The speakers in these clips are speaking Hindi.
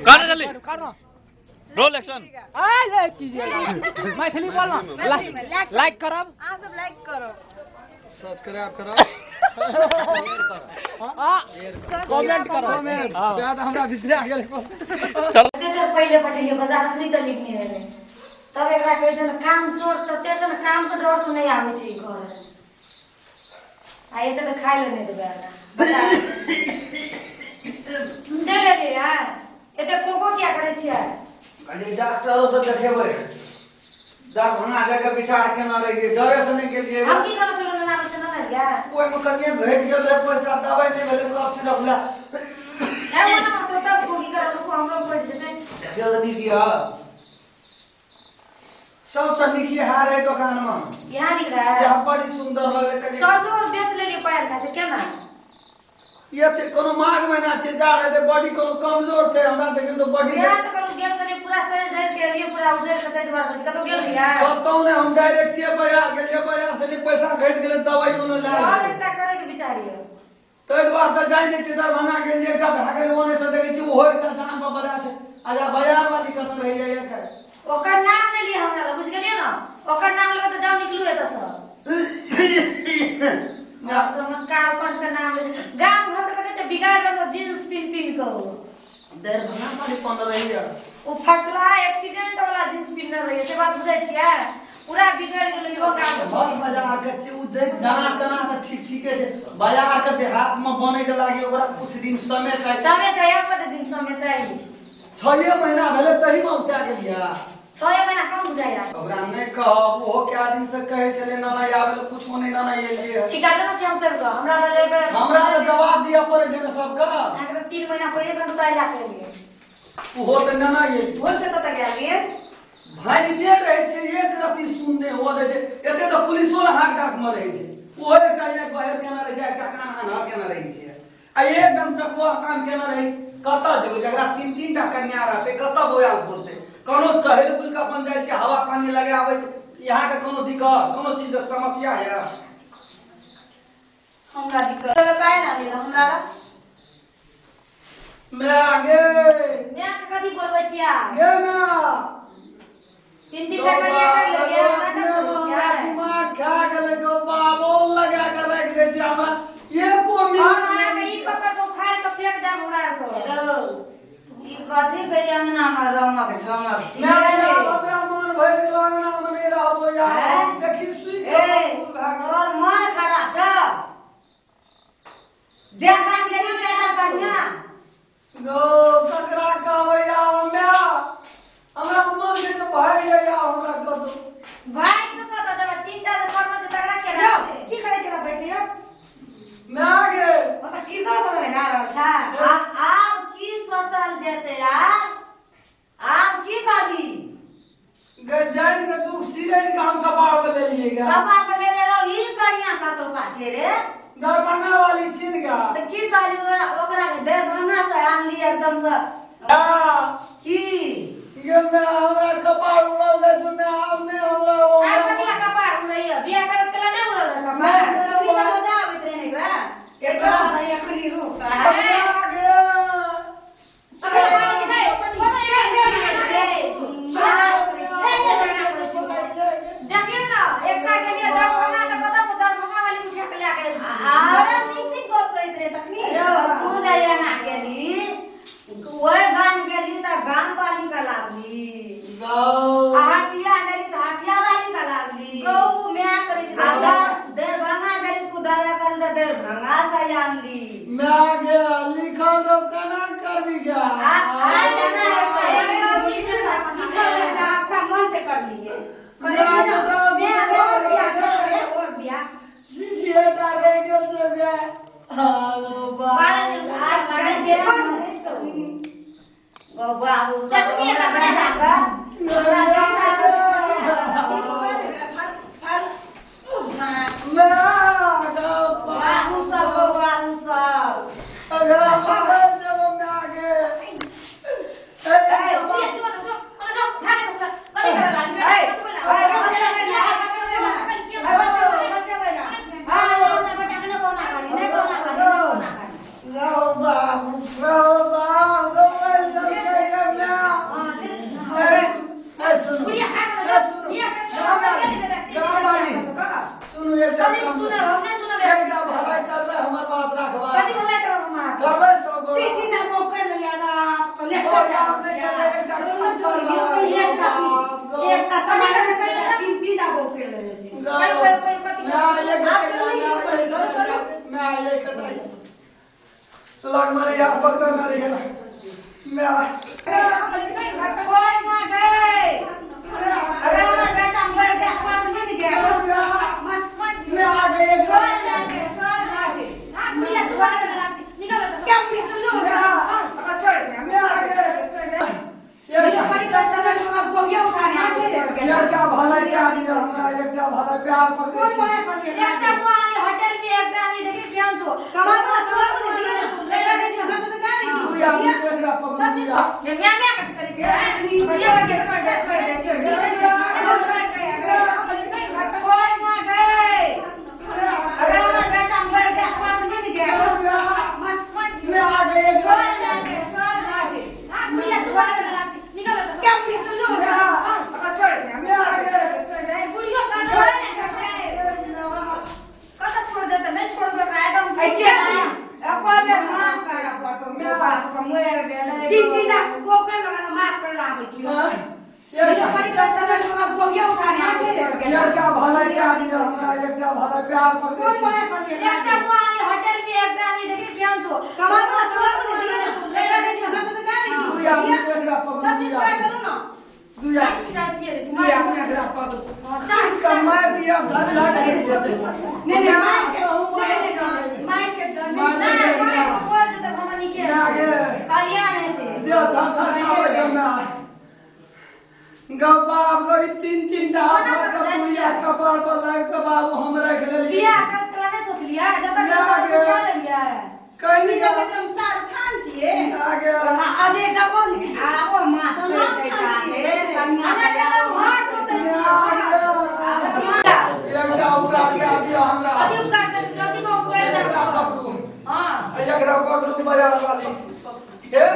करना जल्दी रोल एक्शन कीजिएगा मैथिली बोलना लाइक करब आप सब लाइक करो सब्सक्राइब करो कमेंट करो बात हमरा बिसरा गेल चलो पहिले पठेलियो बाजार नहीं त लिखने रहे तब एकरा कहै छै न काम चोर त ते छै न काम के डर से नहीं आबै छै घर आ एते त खाइ ले नहीं देबे चल ले यार एते कोको क्या करे छियै अरे डॉक्टरों से देखेबै दरभंगा जगह विचार केना रहिए डरे से नहीं गेलिए हम की करो चलो ना आबै छै ना या ओइ में कनिए घट गेल पैसा दवाई नहीं भेले कब सिरप ला ए ओना तो तब कोकी करो को हमरो पड़ जेतै गेल नहीं किया सबसे निकी हार है दुकान में यहाँ दिख रहा है यह बड़ी सुंदर लगे कनी शर्ट और बेच लेलिए पैर खातिर केना ये ते कोनो माग में ना छै जा रहे बॉडी कोनो कमजोर छै हमरा देखियो तो बॉडी यार तो करो गेल से पूरा शरीर धस के लिए पूरा उजर के तै द्वारा कतो गेल दिया कतौ ने हम डायरेक्ट बाजार गेलिए बाजार से पैसा घट गेले दवाई न ला और एकटा करे के विचारियो तै द्वारा त जाय नै छै दरभंगा गेलिए एकटा भाग गेले ओने से देखै छी ओहो एकटा जान पर बड़ा छै आजा बाजार वाली करत रहि जाय एक ओकर नाम ले लिया हमरा बुझ गेलिए ना ओकर नाम लेबे त जाओ निकलू एत से चमत्कार कंठ का नाम ले गांव घर के कहै छै बिगाड़ रंग जींस पिन को दरभंगा वाली पन रहि जा ओ फटला एक्सीडेंट वाला जींस पिन रही से बात बुझै छियै पूरा बिगड़ गेलै हो काम हर बाजार के छै उ जे जाना तना त ठीक छै बाजार के देहात में बने के लागी ओकरा कुछ दिन समय चाहिए कते दिन समय चाहिए 6 महीना भेले तही में उठा गेलिया 6 महीना कम बुझाया ओकरा नै कहब ओहो के दिन से कहै छले ना ना आबे ल कुछ नै ना ना एलिए ठिकाना ना छै हम सब को हमरा लेबे हमरा त जवाब दिया पड़े छै सबका अगर 3 महीना पहले कंटू ताई ला के लिए ओहो त ना ना एलिए भोर से कत गेलिए भागते रहे छै एक राती सुनने हो दे छै एते त पुलिसो ल हाक डाक में रहे छै ओहो एकटा एक बाहर केना रहे छै एकटा कान अनहर केना रहे छै आ एकदम टकुआ कान केना रहे कत जेबै जकरा 3 टा कन्या रहते कत बोयाल बोलते कोनो चहल बुल का बन जाय छै हवा पानी लगे आबै छै यहां के कोनो दिक्कत कोनो चीज के समस्या है हमरा दिक्कत पाए ना ले हमरा मैं आगे मैं कथि बोलबै छिया गे ना 3 टा करिया कर लेलिए हमरा दिमाग खा गेले गो बाबोल लगा के रख दे छै हमरा एको मिनट नहीं ई पकड़ को खाए के फेंक दे मुड़ा को ई कथि करिया अंगना में रमक झमक मैं हमरा मन भर गेल अंगना में नहीं रहबो यार देखि सुई के फूल भाग और मन खराब छ जे काम करी बेटा कन्या गो ककरा कहबै या हमरा मन के जो भाग जाया हमरा कतो भाई तो सब दबा 3 टा से करनो त तगड़ा के रख की करे छला बैठियो मैं आगे मतलब कीर्तन बोले ना रहल छ आप की सोचल जेते यार आप की करबी जान के दुख सिरे के हम कपाड़ पे ले लिएगा कपाड़ पे लेने रहो ई कन्या कतो साथे रे दरभंगा वाली चिन का तो की करी ओकरा के दरभंगा से आन ली एकदम से की ये मैं हमरा कपाड़ उड़ल दे जो मैं हमने हमरा आ कथि कपार उड़ैया बियाह करत केला नहीं उड़ल कपार कभी तो मजा आवित रहे एकरा एकरा एखनी रुक आगे अबे बात छै नहीं देखियो ना एकटा के लिए दरभंगा त कत से दरभंगा वाली पूछे के लेके आइल छी अरे नीक गप करैत रहे तखनी तू जाया ना केली ओए गान गेली त गाम वाली का लाभली हटिया गेली त हटिया वाली का लाभली गौ मैं करे छै दरभंगा गेली तू दवा कर दे दरभंगा से आनली मैं आगे लिखल दो कना करबी क्या अपना मन से कर लिए और बिया सीढ़िया रे गेल जगह हालो बा बाबू चटनी का बना का बाबू सब अगर मगर जब मैं आगे बच्चा लग मारे यार पकड़ा मारे यार मैं छोड़ ना गए अगर हमारा बेटा मर गया छोड़ नहीं गया मैं आ गए छोड़ ना गए छोड़ निकल क्या छोड़ गया मैं आ गए मेरे परिवार का सब बोलिए उठाने आ गए यार क्या भला क्या दिया हमरा एकटा भला प्यार पकड़े एकटा बुआ होटल में एकटा आनी देखि केहन छो कमाबो दे दिए लेला दे हमरा से का दी तू यार एकरा पकड़ दिया मैं कट करी छै छोड़ दे छोड़ ना गए अगर हमारा बेटा मर गया छोड़ नहीं गया मैं आ गए छोड़ ना गए निकल क्या छोड़ गया मैं आ गए बुढ़ियो का कसा छोड़ देता नहीं छोड़ दो एकदम क्या अकोले माफ करा पड़तो मैं बात समय गेले तीन पोकर लगा माफ कर लावे छी मेरे परिवार का सब बोलिए उठाने आ गए यार क्या भला क्या दिया हमरा एकटा भला प्यार पकड़े एकटा बुआ होटल में एकटा आनी देखि केहन छो कमाबो दे दिए लेला दे हमरा से का दी तू यार एकरा पकड़ सब चीज दिया पूरा करू ना तू यार एकरा पकड़ चार्ज का मार दिया धन हट जेते नहीं मार के दो नहीं बोल दे भवानी के आगे कल्याण है ते दिया था आवे जमा गबाब गई तीन दाब का बुढ़िया कपार पर लाइव के बाबू हमरा के ले बियाह करत कला नहीं सोच लिया जब तक सोच लिया कहीं का एकदम शाहरुख खान छिए आगे अजय देवगन आओ मां कन्या एकटा उतार के दिया हमरा अभी काट जल्दी को ऊपर हां एकरा पकड़ू बाजार वाली हे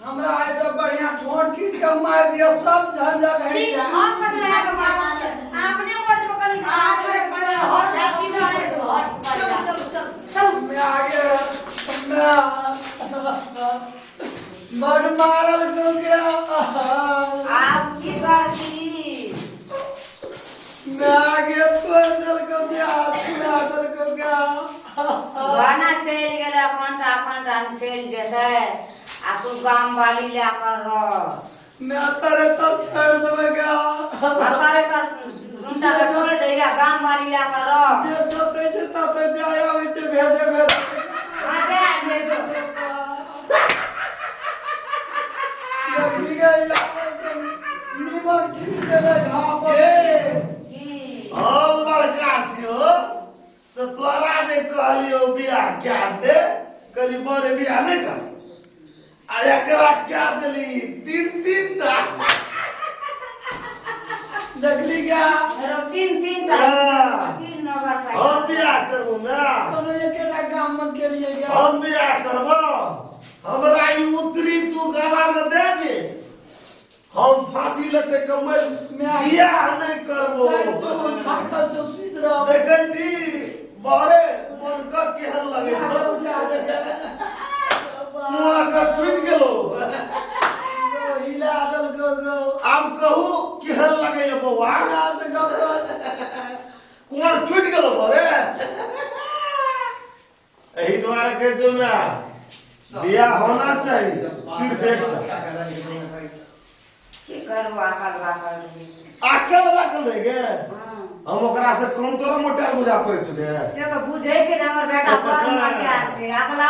हमरा ऐसा बढ़िया ठोंड खींच के मार दिया सब झंझट है ठीक हम पकड़ है आपने बोल दो कल और देखी जाने तो चल मैं आगे मैं मर मारल को क्या आप की करती मैं आगे तोड़ दल को क्या तोड़ दल को क्या गाना चल गेला घंटा चल जेते आ तू गांव वाली ले कर मैं तेरे तो छोड़ देबे क्या अरे कर घंटा के छोड़ दे या गांव वाली ले कर ये जते जे तते आया होय छै भेजे भेजे हां दे दो लगी गई निमक छिट देले घाव पर की हम बड़का छियो तो तोरा जे कहलियो बियाह क्या दे कली बड़े बियाह नहीं कर आ एकरा क्या देली तीन टा देखली क्या रो तीन नंबर साइड हम बियाह करबो ना कोनो एकेटा काम मत के लिए क्या हम बियाह करबो हमरा ई उतरी तू गला में दे दे हम फांसी लटे के मर बियाह नहीं करबो खाकर जो सुध रहा देखै छी बड़े मन का केहन लगे छो उठा दे मुआ का टूट गेलो हिला दल को आब कहू केहन लगे ये बौआ ना से गप कोन टूट गेलो बरे एही द्वारा के जो ना बियाह होना चाहिए सिर्फ एकटा की करबो अकल बाकल रह गे हम ओकरा से कम तोरा मोटाल बुझा पड़ चुके से तो बुझै के हमर बेटा बड़ मटियार छै अगला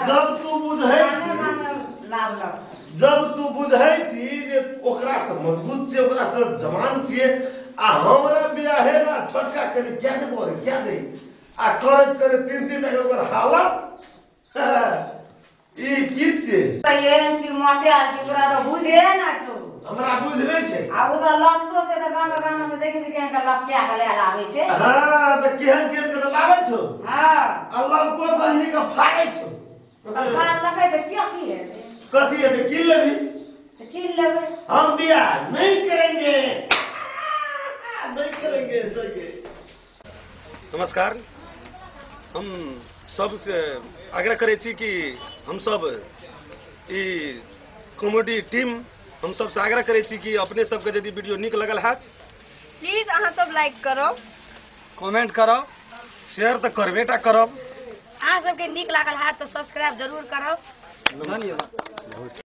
जब तू बुझै छी लाभ जब तू बुझै छी जे ओकरा से मजबूत छै ओकरा से जवान छिए आ हमरा बियाहे ना छोटका करी क्या दे बोरे क्या दे आ करत करे तीन टा ओकर हालत ई की छै एहन छी मटियार छी तोरा तो बुझे ना छौ हमरा बुझ नै छै आ उ तो लटको से तो गांव से देखि के लपटिया के ले लावे छै हां त केहन के लाबै छौ हां अल्लाह को बंदी के फाड़ै छौ सरकार लगे तो क्या की है कथी है तो किल लेबी तो किन लेबे हम बियाह नहीं करेंगे तो ये नमस्कार हम सब आग्रह करे छी कि हम सब ई कॉमेडी टीम हम सब से आग्रह करे छी कि अपने सबके यदि वीडियो निक लगल है प्लीज अहाँ सब लाइक करो कमेंट करो शेयर तो करबेटा करब अहाँ सबके नीक लागल है तो सब्सक्राइब जरूर करब। धन्यवाद।